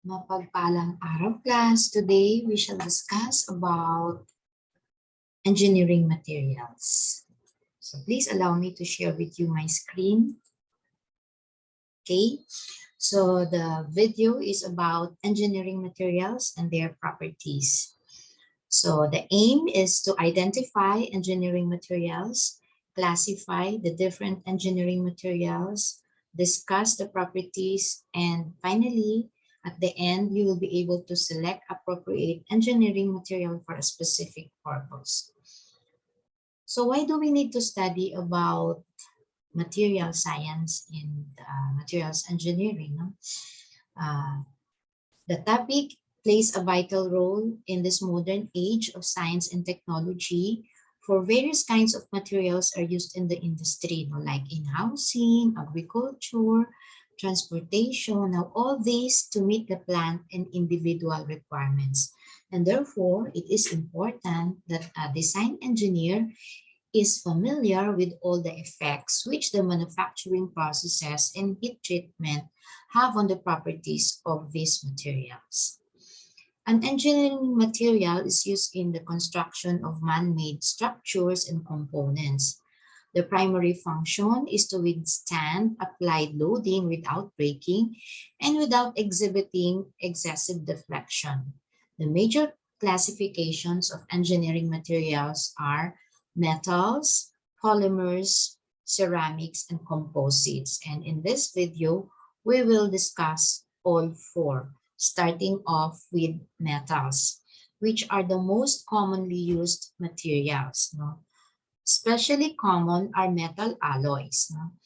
Mapagpalang araw, class. Today, we shall discuss about engineering materials. So please allow me to share with you my screen. Okay, so the video is about engineering materials and their properties. So the aim is to identify engineering materials, classify the different engineering materials, discuss the properties, and finally, at the end, you will be able to select appropriate engineering material for a specific purpose. So why do we need to study about material science and materials engineering? No? The topic plays a vital role in this modern age of science and technology, for various kinds of materials are used in the industry, like in housing, agriculture, transportation. Now, all these to meet the plant and individual requirements. And therefore, it is important that a design engineer is familiar with all the effects which the manufacturing processes and heat treatment have on the properties of these materials. An engineering material is used in the construction of man-made structures and components. The primary function is to withstand applied loading without breaking and without exhibiting excessive deflection. The major classifications of engineering materials are metals, polymers, ceramics, and composites. And in this video, we will discuss all four, starting off with metals, which are the most commonly used materials. No? Especially common are metal alloys. No?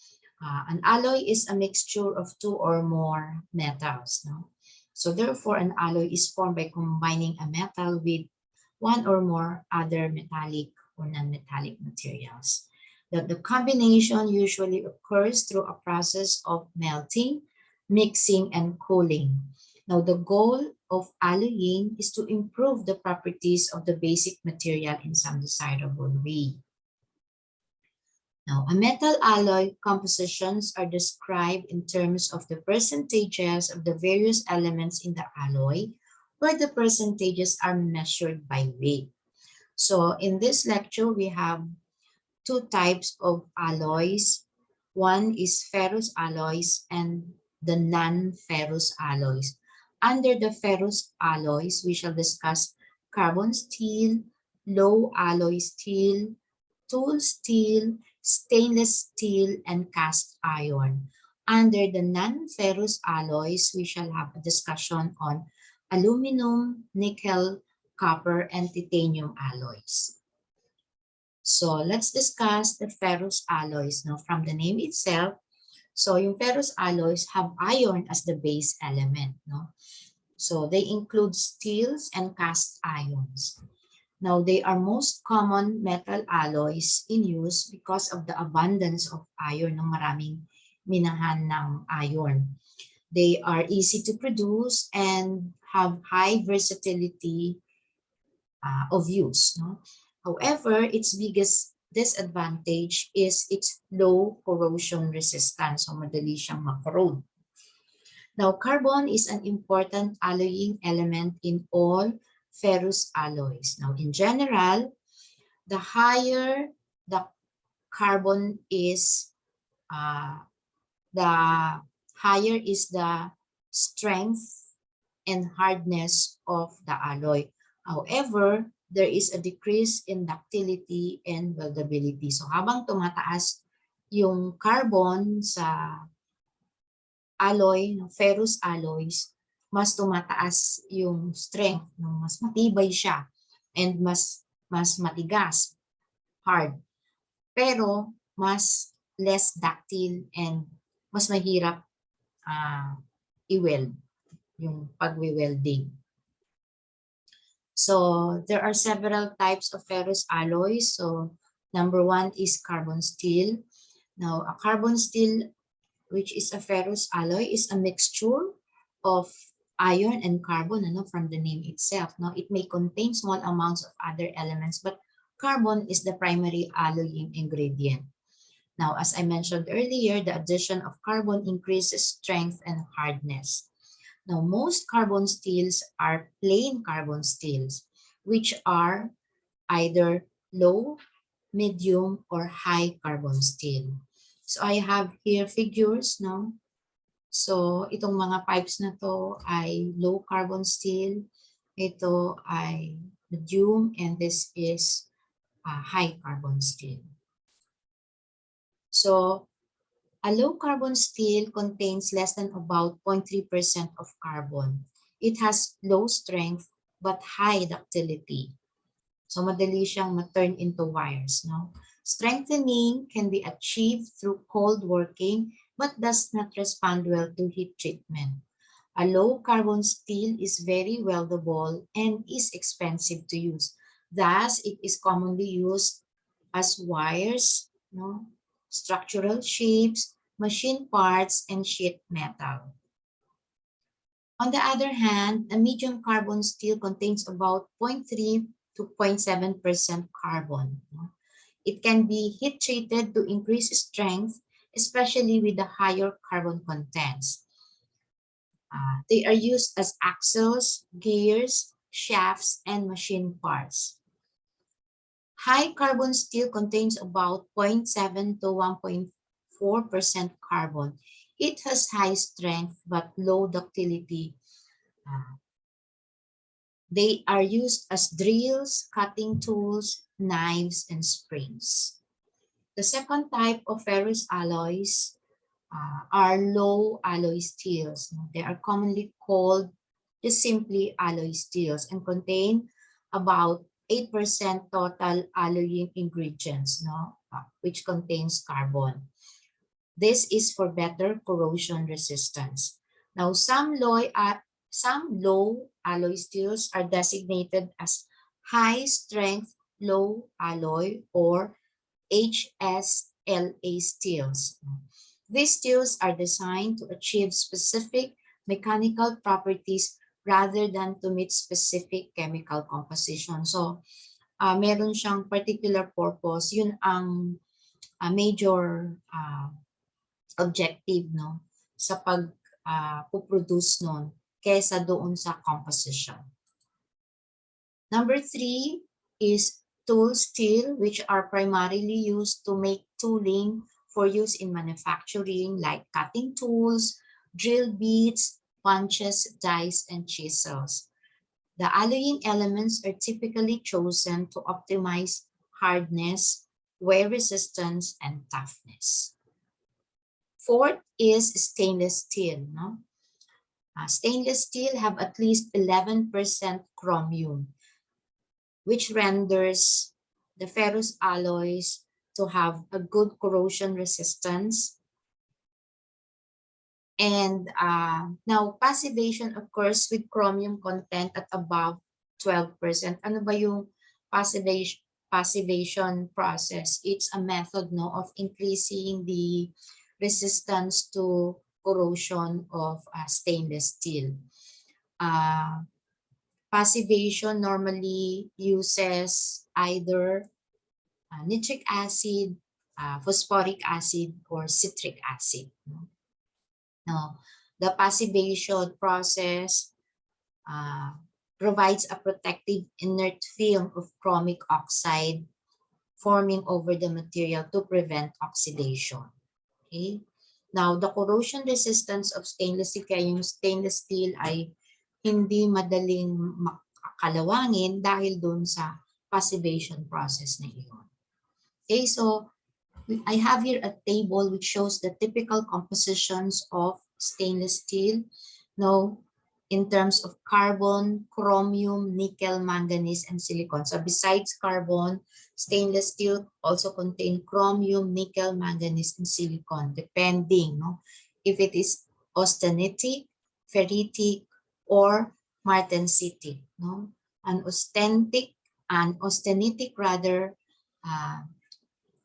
An alloy is a mixture of two or more metals. No? So therefore, an alloy is formed by combining a metal with one or more other metallic or non-metallic materials. The combination usually occurs through a process of melting, mixing, and cooling. Now, the goal of alloying is to improve the properties of the basic material in some desirable way. Now, a metal alloy compositions are described in terms of the percentages of the various elements in the alloy, where the percentages are measured by weight. So in this lecture, we have two types of alloys. One is ferrous alloys and the non-ferrous alloys. Under the ferrous alloys, we shall discuss carbon steel, low alloy steel, tool steel, stainless steel, and cast iron. Under the non-ferrous alloys, we shall have a discussion on aluminum, nickel, copper, and titanium alloys. So let's discuss the ferrous alloys. Now, from the name itself, so yung ferrous alloys have iron as the base element. No? So they include steels and cast irons. Now, they are most common metal alloys in use because of the abundance of iron. No? Maraming minahan ng iron. They are easy to produce and have high versatility of use. No? However, its biggest disadvantage is its low corrosion resistance. So madali siyang makorrode. Now, carbon is an important alloying element in all ferrous alloys. Now, in general, the higher the carbon is, the higher is the strength and hardness of the alloy. However, there is a decrease in ductility and weldability. So habang tumataas yung carbon sa alloy, ferrous alloys, mas tumataas yung strength, mas matibay siya and mas matigas, hard. Pero mas less ductile and mas mahirap i-weld, yung pag-welding. So there are several types of ferrous alloys. So number one is carbon steel. Now, a carbon steel, which is a ferrous alloy, is a mixture of iron and carbon, from the name itself. Now, it may contain small amounts of other elements, but carbon is the primary alloying ingredient. Now, as I mentioned earlier, the addition of carbon increases strength and hardness. Now, most carbon steels are plain carbon steels, which are either low, medium, or high carbon steel. So I have here figures, no? So itong mga pipes na to ay low carbon steel, ito ay medium, and this is high carbon steel. So a low carbon steel contains less than about 0.3% of carbon. It has low strength but high ductility. So madali siyang ma-turn into wires. No? Strengthening can be achieved through cold working but does not respond well to heat treatment. A low carbon steel is very weldable and is expensive to use. Thus, it is commonly used as wires, no? Structural shapes, machine parts, and sheet metal. On the other hand, a medium carbon steel contains about 0.3 to 0.7% carbon. It can be heat treated to increase strength, especially with the higher carbon contents. They are used as axles, gears, shafts, and machine parts. High carbon steel contains about 0.7 to 1.4% carbon. It has high strength but low ductility. They are used as drills, cutting tools, knives, and springs. The second type of ferrous alloys are low alloy steels. They are commonly called just simply alloy steels and contain about 8% total alloying ingredients, which contains carbon. This is for better corrosion resistance. Now, some low alloy steels are designated as high strength low alloy or HSLA steels. These steels are designed to achieve specific mechanical properties rather than to meet specific chemical composition. So, meron siyang particular purpose. Yun ang major objective, no, sa pag-produce nun kesa doon sa composition. Number 3 is tool steel, which are primarily used to make tooling for use in manufacturing like cutting tools, drill bits, punches, dies, and chisels. The alloying elements are typically chosen to optimize hardness, wear resistance, and toughness. Fourth is stainless steel. Stainless steel have at least 11% chromium, which renders the ferrous alloys to have a good corrosion resistance. And now, passivation occurs with chromium content at above 12%. Ano ba yung passivation process? It's a method, of increasing the resistance to corrosion of stainless steel. Passivation normally uses either nitric acid, phosphoric acid, or citric acid. Now, the passivation process provides a protective inert film of chromic oxide forming over the material to prevent oxidation. Okay? Now, the corrosion resistance of stainless steel, kaya yung stainless steel ay hindi madaling makalawangin dahil dun sa passivation process na iyon. Okay, so I have here a table which shows the typical compositions of stainless steel. Now, in terms of carbon, chromium, nickel, manganese, and silicon. So besides carbon, stainless steel also contain chromium, nickel, manganese, and silicon, depending if it is austenitic, ferritic, or martensitic. An austenitic rather,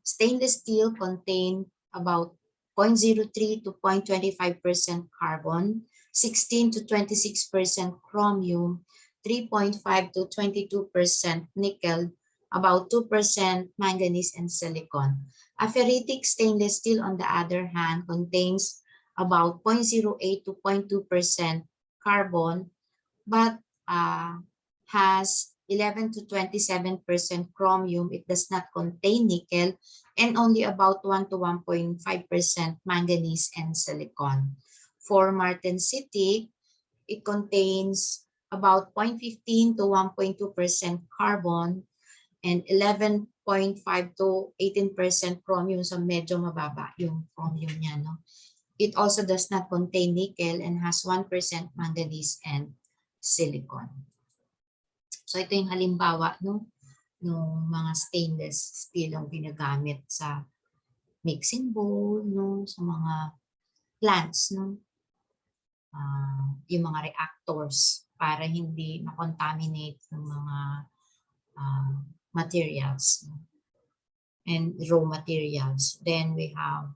stainless steel contain about 0.03 to 0.25% carbon, 16 to 26% chromium, 3.5 to 22% nickel, about 2% manganese and silicon. A ferritic stainless steel, on the other hand, contains about 0.08 to 0.2% carbon, but has 11 to 27% chromium. It does not contain nickel, and only about 1 to 1.5% manganese and silicon. For martensitic, it contains about 0.15 to 1.2% carbon and 11.5 to 18% chromium. So medyo mababa yung chromium niya, no? It also does not contain nickel and has 1% manganese and silicon. So ito yung halimbawa no mga stainless steel ang ginagamit sa mixing bowl, no, sa mga plants, no, yung mga reactors para hindi ma-contaminate ng mga materials, no, and raw materials. Then we have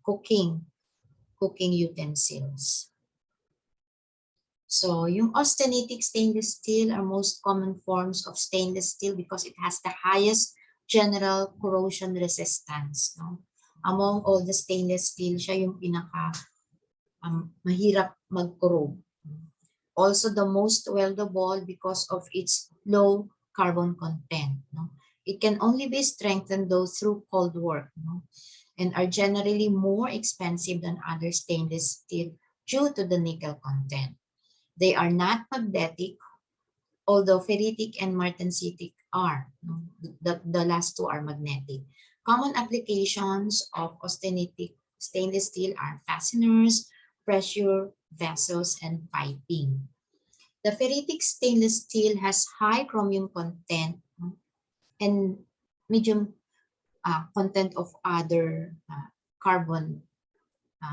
cooking utensils. So, yung austenitic stainless steel are most common forms of stainless steel because it has the highest general corrosion resistance. No? Among all the stainless steel, siya yung pinaka mahirap mag-corrode. Also, the most weldable because of its low carbon content. No? It can only be strengthened though through cold work, no? And are generally more expensive than other stainless steel due to the nickel content. They are not magnetic, although ferritic and martensitic are. The last two are magnetic. Common applications of austenitic stainless steel are fasteners, pressure vessels, and piping. The ferritic stainless steel has high chromium content and medium content of other carbon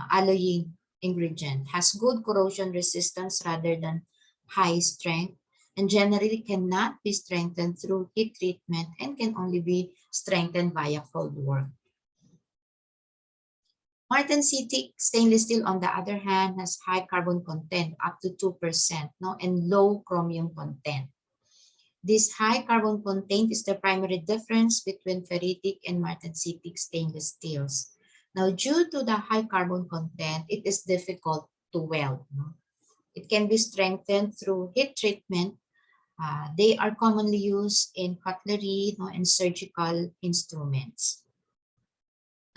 alloying ingredient, has good corrosion resistance rather than high strength, and generally cannot be strengthened through heat treatment and can only be strengthened via cold work. Martensitic stainless steel, on the other hand, has high carbon content, up to 2%, no, and low chromium content. This high carbon content is the primary difference between ferritic and martensitic stainless steels. Now, due to the high carbon content, it is difficult to weld. No? It can be strengthened through heat treatment. They are commonly used in cutlery, no, and surgical instruments.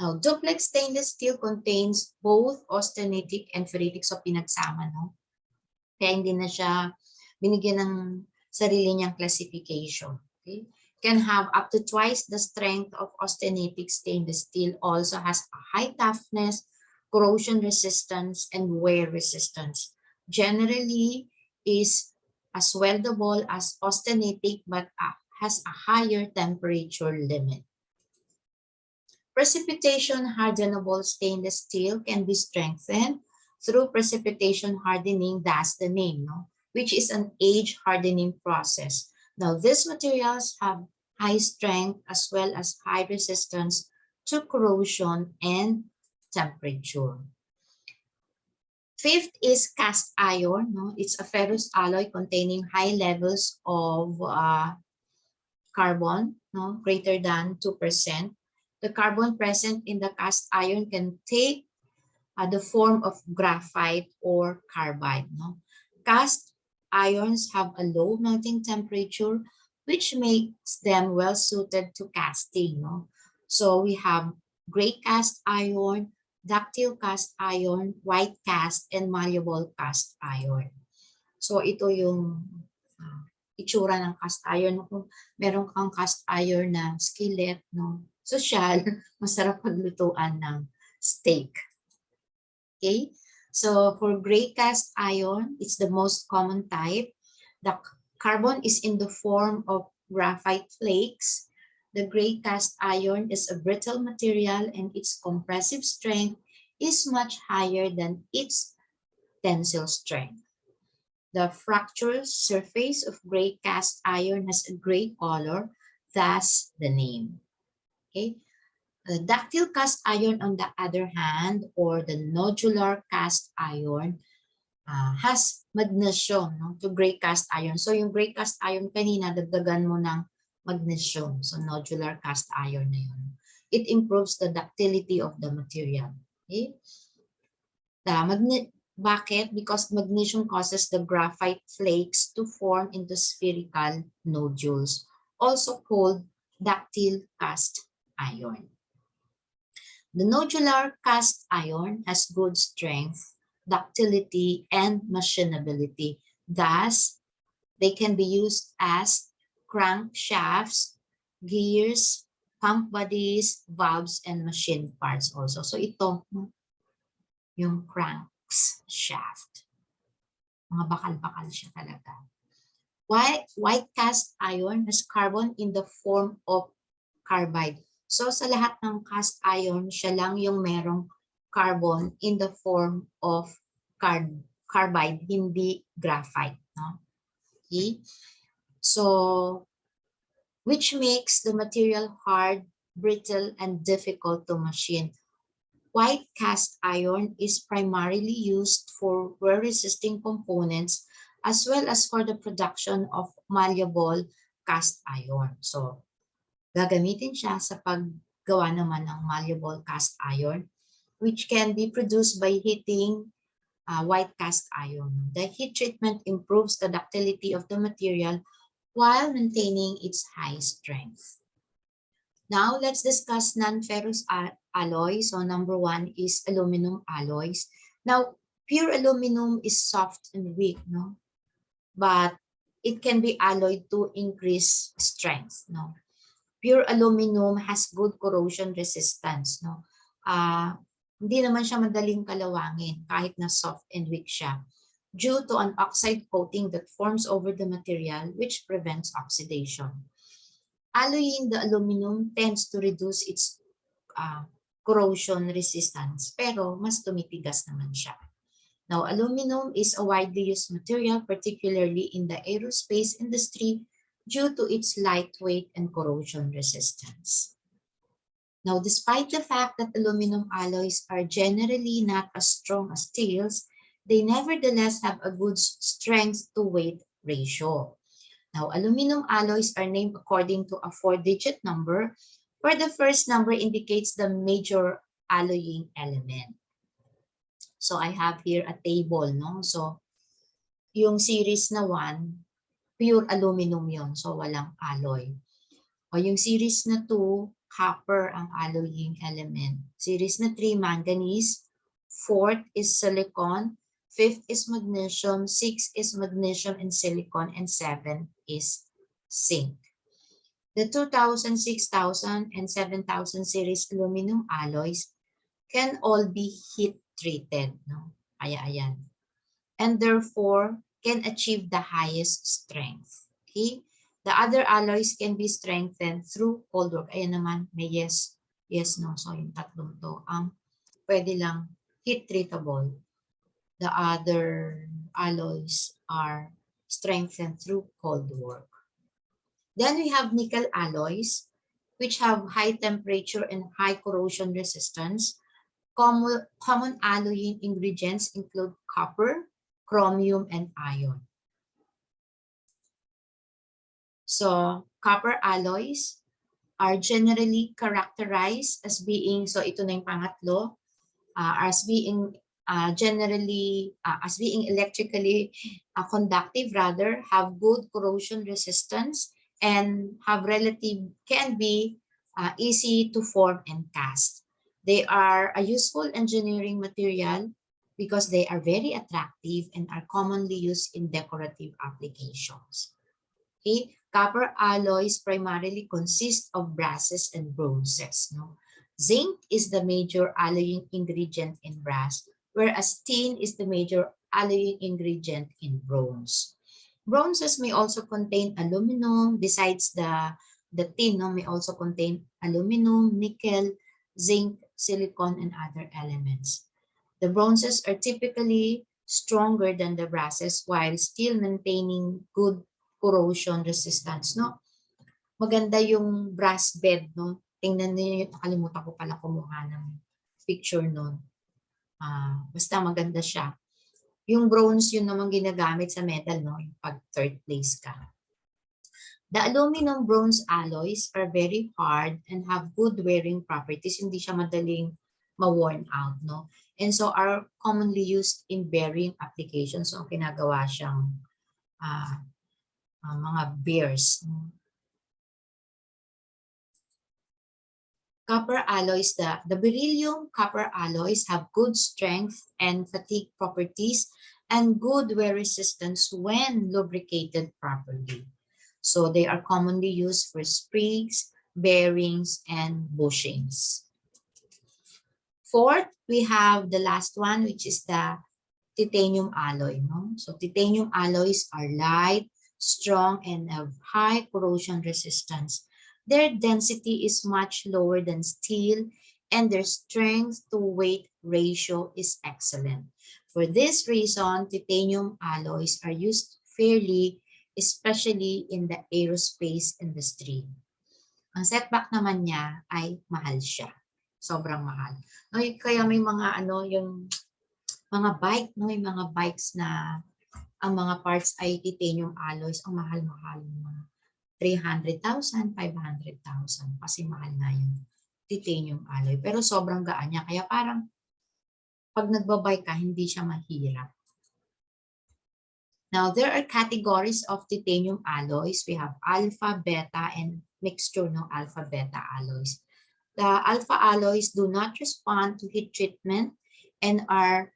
Now, duplex stainless steel contains both austenitic and ferritic, so pinagsama, no? Kaya hindi na siya binigyan ng sarili niyang classification. Okay? Can have up to twice the strength of austenitic stainless steel, also has a high toughness, corrosion resistance, and wear resistance. Generally is as weldable as austenitic but has a higher temperature limit. Precipitation hardenable stainless steel can be strengthened through precipitation hardening, that's the name, no? Which is an age hardening process. Now, these materials have high strength as well as high resistance to corrosion and temperature. Fifth is cast iron. No? It's a ferrous alloy containing high levels of carbon, no? Greater than 2%. The carbon present in the cast iron can take the form of graphite or carbide. No? Cast irons have a low melting temperature, which makes them well suited to casting. No? So we have gray cast iron, ductile cast iron, white cast, and malleable cast iron. So ito yung itsura ng cast iron. Kung meron kang cast iron na skillet, no, social, masarap paglutuan ng steak. Okay? So for gray cast iron, it's the most common type. The carbon is in the form of graphite flakes. The gray cast iron is a brittle material and its compressive strength is much higher than its tensile strength. The fracture surface of gray cast iron has a gray color, thus the name. Okay? The ductile cast iron, on the other hand, or the nodular cast iron, has magnesium, no, to gray cast iron. So yung gray cast iron kanina, dagdagan mo ng magnesium. So nodular cast iron na yun. It improves the ductility of the material. Okay? Bakit? Because magnesium causes the graphite flakes to form into spherical nodules, also called ductile cast iron. The nodular cast iron has good strength, ductility, and machinability. Thus, they can be used as crankshafts, gears, pump bodies, valves, and machine parts also. So ito, yung crankshaft. Mga bakal-bakal siya talaga. White cast iron has carbon in the form of carbide. So sa lahat ng cast iron, siya lang yung merong carbon in the form of carbide, hindi graphite. No? Okay? So, which makes the material hard, brittle, and difficult to machine. White cast iron is primarily used for wear-resisting components as well as for the production of malleable cast iron. So, gagamitin siya sa paggawa naman ng malleable cast iron, which can be produced by heating white cast iron. The heat treatment improves the ductility of the material while maintaining its high strength. Now, let's discuss non-ferrous alloys. So, number one is aluminum alloys. Now, pure aluminum is soft and weak, no? But it can be alloyed to increase strength, no? Pure aluminum has good corrosion resistance, no? Hindi naman siya madaling kalawangin kahit na soft and weak siya due to an oxide coating that forms over the material which prevents oxidation. Alloying the aluminum tends to reduce its corrosion resistance, pero mas tumitigas naman siya. Now, aluminum is a widely used material, particularly in the aerospace industry, due to its lightweight and corrosion resistance. Now, despite the fact that aluminum alloys are generally not as strong as steels, they nevertheless have a good strength to weight ratio. Now, aluminum alloys are named according to a 4-digit number, where the first number indicates the major alloying element. So, I have here a table, no? So, yung series na 1, pure aluminum yon, so walang alloy. O yung series na 2, copper ang alloying element. Series na 3, manganese. 4th is silicon. 5th is magnesium. 6th is magnesium and silicon. And 7th is zinc. The 2000, 6000, and 7000 series aluminum alloys can all be heat treated. No? Ayan. And therefore, can achieve the highest strength. Okay? The other alloys can be strengthened through cold work. Ayan naman, may yes, no. So, yung tatlong to, pwede lang heat treatable. The other alloys are strengthened through cold work. Then we have nickel alloys, which have high temperature and high corrosion resistance. Common alloying ingredients include copper, chromium, and iron. So, copper alloys are generally characterized as being, so ito na yung pangatlo, as being electrically conductive, rather, have good corrosion resistance, and can be easy to form and cast. They are a useful engineering material because they are very attractive and are commonly used in decorative applications. Okay? Copper alloys primarily consist of brasses and bronzes. No? Zinc is the major alloying ingredient in brass, whereas tin is the major alloying ingredient in bronze. Bronzes may also contain aluminum. Besides the tin, no, may also contain aluminum, nickel, zinc, silicon, and other elements. The bronzes are typically stronger than the brasses while still maintaining good corrosion resistance, no? Maganda yung brass bed, no? Tingnan niyo, nakalimutan ko pala kumuha ng picture nun. Basta maganda siya. Yung bronze, yun naman ginagamit sa medal, no? Yung pag third place ka. The aluminum bronze alloys are very hard and have good wearing properties. Hindi siya madaling ma-worn out, no? And so are commonly used in bearing applications. So ginagawa siyang mga bears. Copper alloys, the beryllium copper alloys have good strength and fatigue properties and good wear resistance when lubricated properly. So they are commonly used for sprigs, bearings, and bushings. Fourth, we have the last one, which is the titanium alloy. No? So titanium alloys are light, strong, and have high corrosion resistance. Their density is much lower than steel, and their strength to weight ratio is excellent. For this reason, titanium alloys are used fairly, especially in the aerospace industry. Ang setback naman niya ay mahal siya. Sobrang mahal. Kaya may mga yung mga bike, no, yung mga bikes na ang mga parts ay titanium alloys, ang mahal-mahal, 300,000, 500,000 kasi mahal na yung titanium alloy. Pero sobrang gaan niya, kaya parang pag nagbabike ka, hindi siya mahirap. Now, there are categories of titanium alloys. We have alpha, beta, and mixture ng alpha, beta alloys. The alpha alloys do not respond to heat treatment and are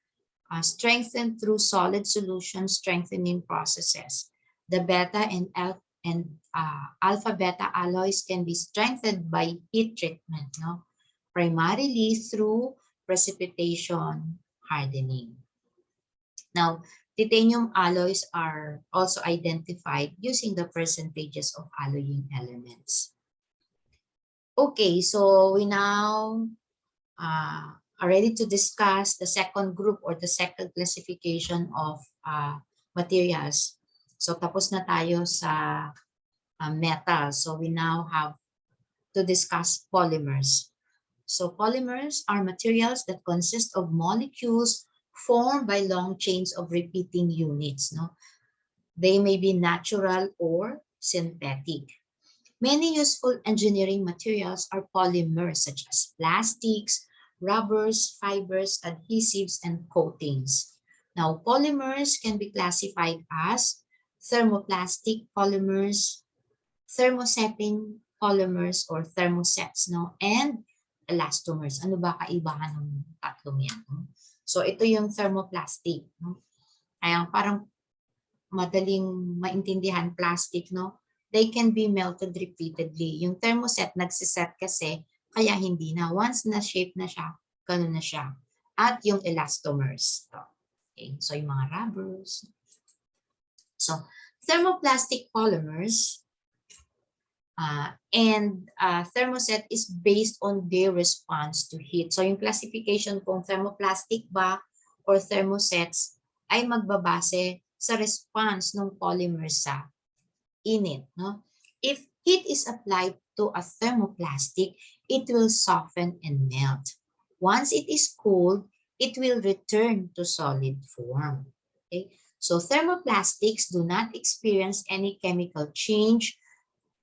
strengthened through solid solution strengthening processes. The beta and alpha beta alloys can be strengthened by heat treatment, no? Primarily through precipitation hardening. Now, titanium alloys are also identified using the percentages of alloying elements. Okay, so we now are ready to discuss the second group or the second classification of materials. So tapos na tayo sa metal. So we now have to discuss polymers. So polymers are materials that consist of molecules formed by long chains of repeating units. No? They may be natural or synthetic. Many useful engineering materials are polymers such as plastics, rubbers, fibers, adhesives, and coatings. Now, polymers can be classified as thermoplastic polymers, thermosetting polymers or thermosets, no? And elastomers. Ano ba kaibahan ng tatlong yan? No? So, ito yung thermoplastic. No? Kaya parang madaling maintindihan plastic, no? They can be melted repeatedly. Yung thermoset, nagsiset kasi, kaya hindi na. Once na shape na siya, ganun na siya. At yung elastomers. Okay, so yung mga rubbers. So, thermoplastic polymers and thermoset is based on their response to heat. So, yung classification kung thermoplastic ba or thermosets ay magbabase sa response ng polymer sa init. No? If heat is applied to a thermoplastic, it will soften and melt. Once it is cooled, it will return to solid form. Okay? So thermoplastics do not experience any chemical change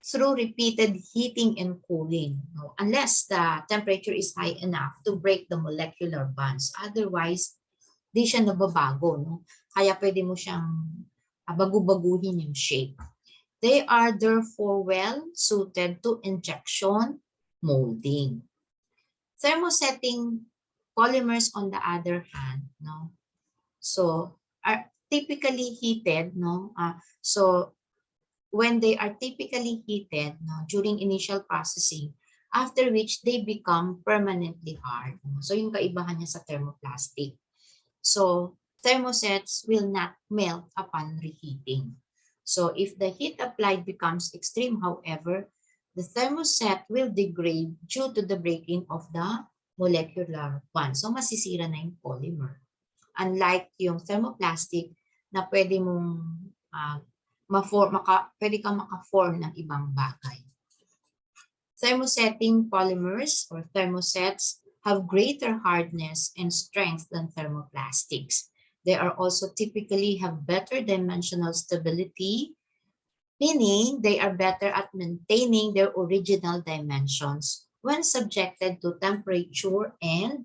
through repeated heating and cooling, no? Unless the temperature is high enough to break the molecular bonds. Otherwise, di siya nababago. No? Kaya pwede mo siyang bagu-baguhin yung shape. They are therefore well suited to injection molding. Thermosetting polymers, on the other hand, no, so are typically heated, no. So when they are typically heated, no, during initial processing, after which they become permanently hard. No? So yung kaibahan niya sa thermoplastic. So thermosets will not melt upon reheating. So if the heat applied becomes extreme, however, the thermoset will degrade due to the breaking of the molecular bond. So masisira na yung polymer. Unlike yung thermoplastic na pwede mong pwede kang maka-form ng ibang bagay. Thermosetting polymers or thermosets have greater hardness and strength than thermoplastics. They are also typically have better dimensional stability, meaning they are better at maintaining their original dimensions when subjected to temperature and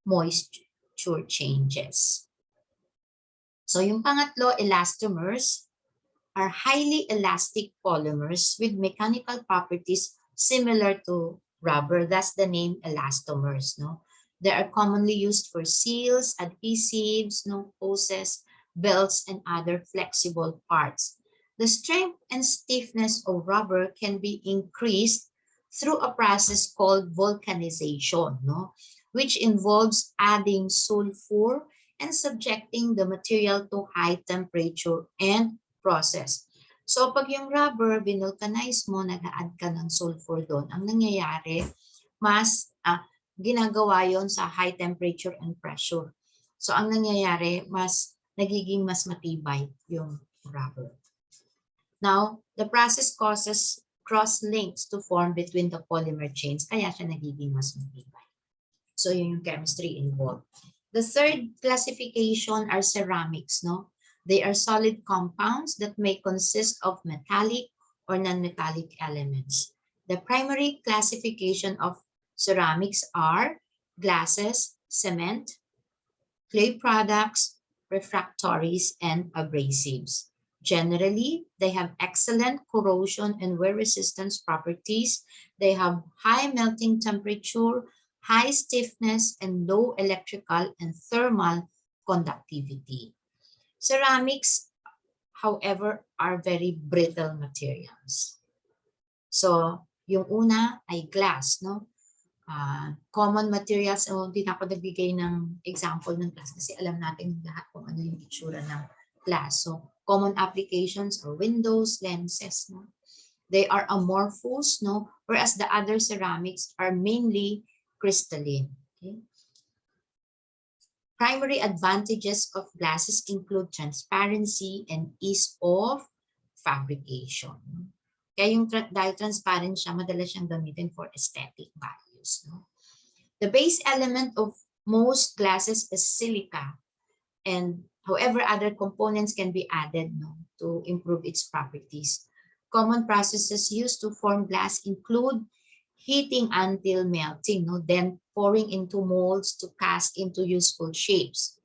moisture changes. So yung pangatlo, elastomers are highly elastic polymers with mechanical properties similar to rubber. That's the name elastomers. No? They are commonly used for seals, adhesives, no, hoses, belts, and other flexible parts. The strength and stiffness of rubber can be increased through a process called vulcanization, no? Which involves adding sulfur and subjecting the material to high temperature and process. So pag yung rubber, binulcanize mo, nag-add ka ng sulfur doon, ang nangyayari, mas ginagawa yon sa high temperature and pressure. So ang nangyayari, nagiging mas matibay yung rubber. Now, the process causes cross-links to form between the polymer chains, kaya siya nagiging mas matibay. So yun yung chemistry involved. The third classification are ceramics, no? They are solid compounds that may consist of metallic or non-metallic elements. The primary classification of ceramics are glasses, cement, clay products, refractories, and abrasives. Generally, they have excellent corrosion and wear resistance properties. They have high melting temperature, high stiffness, and low electrical and thermal conductivity. Ceramics, however, are very brittle materials. So, yung una ay glass, no? Common materials, hindi na ako nagbigay ng example ng glass kasi alam natin lahat kung ano yung itsura ng glass. So, common applications are windows, lenses, no? They are amorphous, no? Whereas the other ceramics are mainly crystalline. Okay? Primary advantages of glasses include transparency and ease of fabrication. Kaya yung dahil transparent siya, madalas siyang gamitin for aesthetic values. No? The base element of most glasses is silica, and however, other components can be added, no, to improve its properties. Common processes used to form glass include heating until melting, no, then pouring into molds to cast into useful shapes.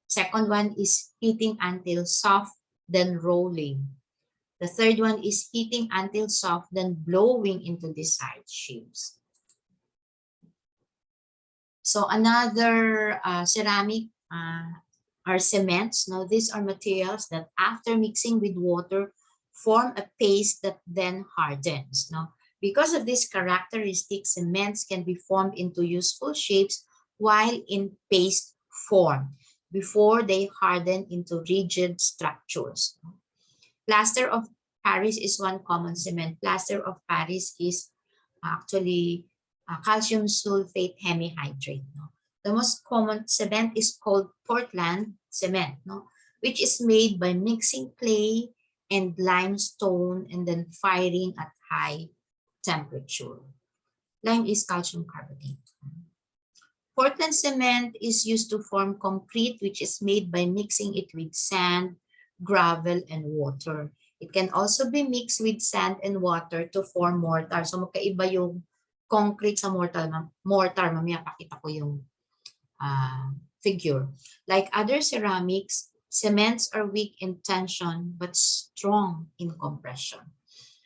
Second one is heating until soft, then rolling. The third one is heating until soft, then blowing into desired shapes. So another ceramic are cements. Now these are materials that after mixing with water form a paste that then hardens. Now, because of this characteristic, cements can be formed into useful shapes while in paste form before they harden into rigid structures. Plaster of Paris is one common cement. Plaster of Paris is actually calcium sulfate hemihydrate. No? The most common cement is called Portland cement, no? Which is made by mixing clay and limestone and then firing at high temperature. Lime is calcium carbonate. Portland cement is used to form concrete, which is made by mixing it with sand, gravel, and water. It can also be mixed with sand and water to form mortar. So magkaiba yung concrete sa mortar. Mamaya pakita ko yung figure. Like other ceramics, cements are weak in tension but strong in compression.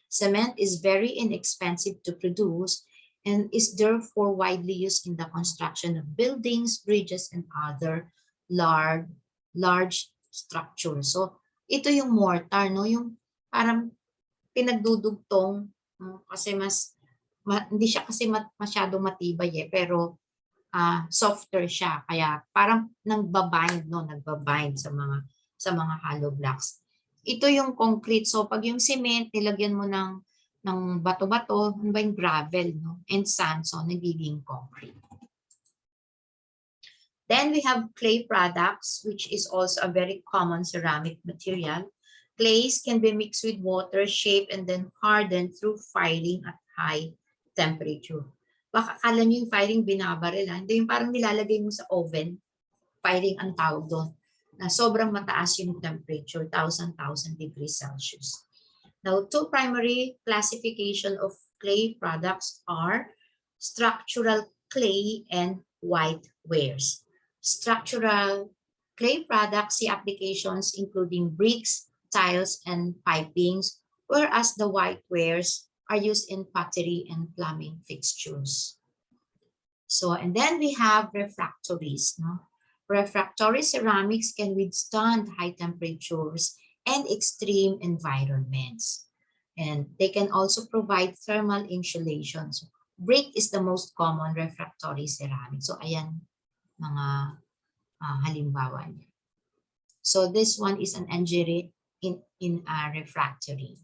Cement is very inexpensive to produce and is therefore widely used in the construction of buildings, bridges, and other large structures. So, ito yung mortar, no? Yung parang pinagdudugtong, no? Kasi hindi siya kasi masyado matibay pero softer siya. Kaya parang nagbabind, no? Nagbabind sa mga hollow blocks. Ito yung concrete. So, pag yung cement, nilagyan mo ng bato-bato, ano ba yung gravel, no? And sand, so nagiging concrete. Then we have clay products, which is also a very common ceramic material. Clays can be mixed with water, shaped, and then hardened through firing at high temperature. Baka akala nyo yung firing binabaril, hindi yung parang nilalagay mo sa oven. Firing ang tawag doon. Na sobrang mataas yung temperature, 1,000 degrees Celsius. Now, two primary classification of clay products are structural clay and white wares. Structural clay products see applications including bricks, tiles, and pipings, whereas the white wares are used in pottery and plumbing fixtures. So, and then we have refractories. No? Refractory ceramics can withstand high temperatures and extreme environments. And they can also provide thermal insulation. So, brick is the most common refractory ceramic. So, ayan mga halimbawa niya. So, this one is an engineering in a refractory.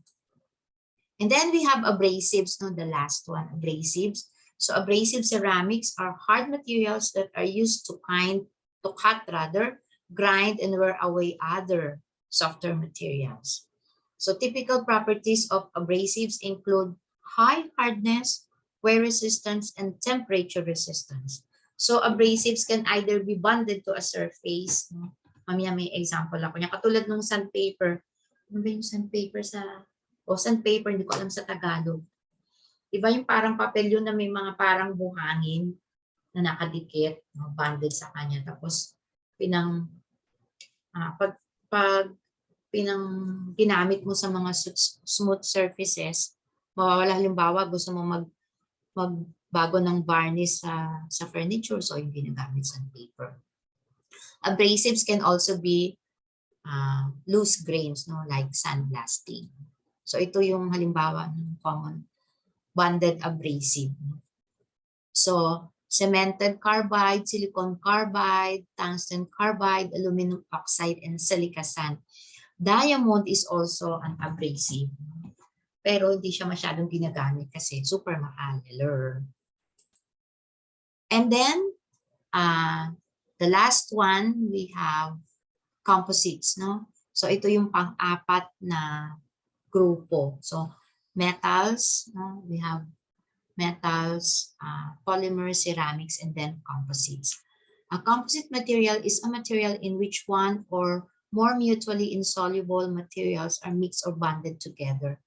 And then we have abrasives, no, the last one, abrasives. So abrasive ceramics are hard materials that are used to cut, grind and wear away other softer materials. So typical properties of abrasives include high hardness, wear resistance, and temperature resistance. So abrasives can either be bonded to a surface. Mamaya may example ako niya. Katulad ng sandpaper. Ano ba yung sandpaper sa... O sandpaper, hindi ko alam sa Tagalog. Diba yung parang papel yun na may mga parang buhangin na nakadikit, bonded sa kanya. Tapos ginamit mo sa mga smooth surfaces, mawawala halimbawa gusto mo magbago ng varnish sa furniture, so yung ginagamit sandpaper. Abrasives can also be loose grains, no, like sandblasting. So ito yung halimbawa ng common bonded abrasive. So cemented carbide, silicon carbide, tungsten carbide, aluminum oxide, and silica sand. Diamond is also an abrasive. Pero hindi siya masyadong ginagamit kasi super mahal. And then, the last one, we have composites. No? So ito yung pang-apat na grupo. So metals, we have metals, polymers, ceramics, and then composites. A composite material is a material in which one or more mutually insoluble materials are mixed or bonded together.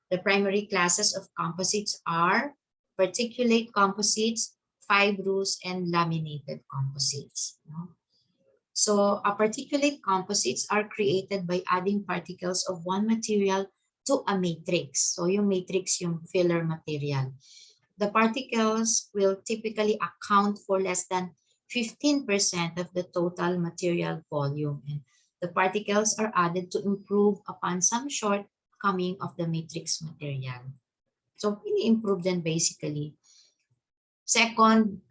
The primary classes of composites are particulate composites, fibrous, and laminated composites. So particulate composites are created by adding particles of one material to a matrix. So yung matrix, yung filler material. The particles will typically account for less than 15% of the total material volume. And the particles are added to improve upon some shortcoming of the matrix material. So ini-improve then basically. Second,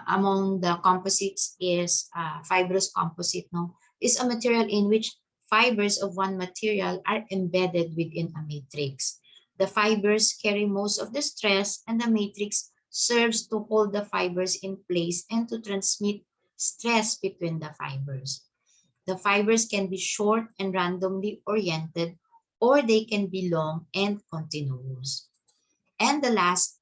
among the composites is fibrous composite, no? Is a material in which fibers of one material are embedded within a matrix. The fibers carry most of the stress, and the matrix serves to hold the fibers in place and to transmit stress between the fibers. The fibers can be short and randomly oriented, or they can be long and continuous. And the last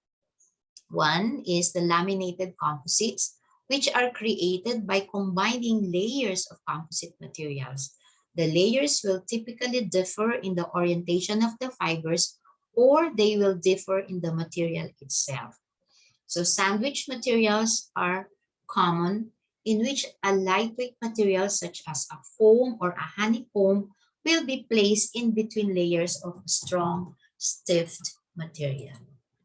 one is the laminated composites, which are created by combining layers of composite materials. The layers will typically differ in the orientation of the fibers, or they will differ in the material itself. So sandwich materials are common, in which a lightweight material such as a foam or a honeycomb will be placed in between layers of strong, stiff material.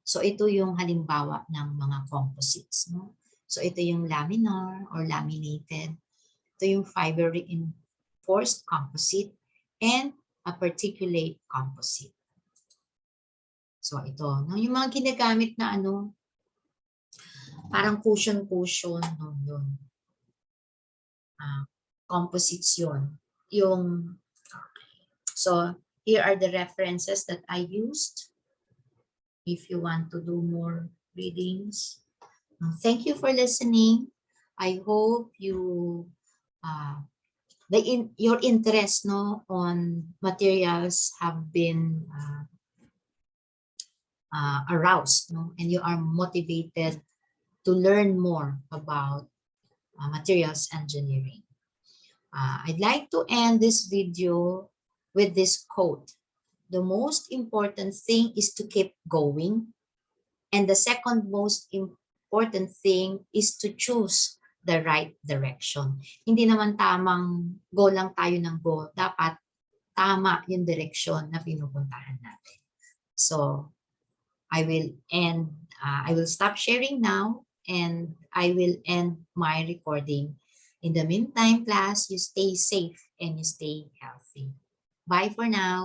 So ito yung halimbawa ng mga composites. No? So ito yung laminar or laminated. Ito yung fiber reinforced composite and a particulate composite. So ito, no? Yung mga ginagamit na ano, parang cushion, no? Yun. Composites yun. So here are the references that I used. If you want to do more readings. Thank you for listening. I hope you your interest, no, on materials have been aroused, no, and you are motivated to learn more about materials engineering. I'd like to end this video with this quote. The most important thing is to keep going. And the second most important thing is to choose the right direction. Hindi naman tamang go lang tayo ng go. Dapat tama yung direksyon na pinupuntahan natin. So, I will stop sharing now and I will end my recording. In the meantime, class, you stay safe and you stay healthy. Bye for now.